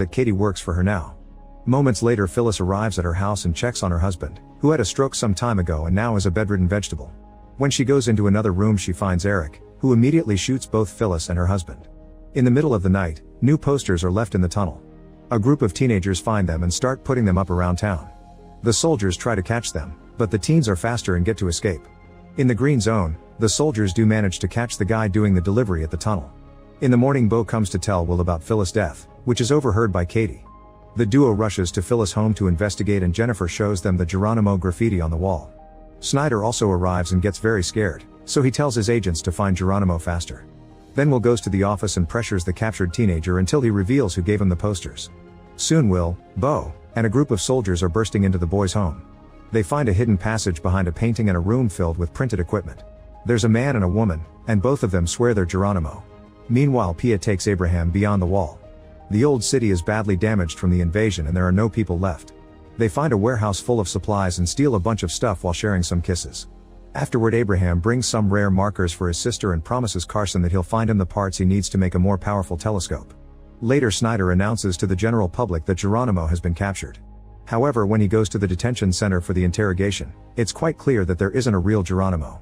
that Katie works for her now. Moments later, Phyllis arrives at her house and checks on her husband, who had a stroke some time ago and now is a bedridden vegetable. When she goes into another room, she finds Eric, who immediately shoots both Phyllis and her husband. In the middle of the night, new posters are left in the tunnel. A group of teenagers find them and start putting them up around town. The soldiers try to catch them, but the teens are faster and get to escape. In the green zone, the soldiers do manage to catch the guy doing the delivery at the tunnel. In the morning, Bo comes to tell Will about Phyllis' death, which is overheard by Katie. The duo rushes to Phyllis' home to investigate, and Jennifer shows them the Geronimo graffiti on the wall. Snyder also arrives and gets very scared, so he tells his agents to find Geronimo faster. Then Will goes to the office and pressures the captured teenager until he reveals who gave him the posters. Soon Will, Bo, and a group of soldiers are bursting into the boys' home. They find a hidden passage behind a painting and a room filled with printed equipment. There's a man and a woman, and both of them swear they're Geronimo. Meanwhile, Pia takes Abraham beyond the wall. The old city is badly damaged from the invasion and there are no people left. They find a warehouse full of supplies and steal a bunch of stuff while sharing some kisses. Afterward, Abraham brings some rare markers for his sister and promises Carson that he'll find him the parts he needs to make a more powerful telescope. Later, Snyder announces to the general public that Geronimo has been captured. However, when he goes to the detention center for the interrogation, it's quite clear that there isn't a real Geronimo.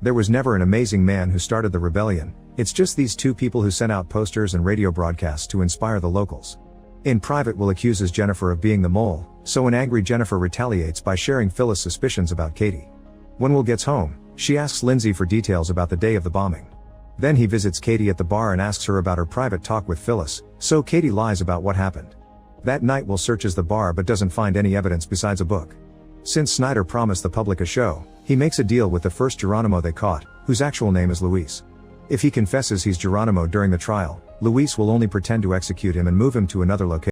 There was never an amazing man who started the rebellion, it's just these two people who sent out posters and radio broadcasts to inspire the locals. In private, Will accuses Jennifer of being the mole, so an angry Jennifer retaliates by sharing Phyllis' suspicions about Katie. When Will gets home, she asks Lindsay for details about the day of the bombing. Then he visits Katie at the bar and asks her about her private talk with Phyllis, so Katie lies about what happened. That night, Will searches the bar but doesn't find any evidence besides a book. Since Snyder promised the public a show, he makes a deal with the first Geronimo they caught, whose actual name is Luis. If he confesses he's Geronimo during the trial, Luis will only pretend to execute him and move him to another location.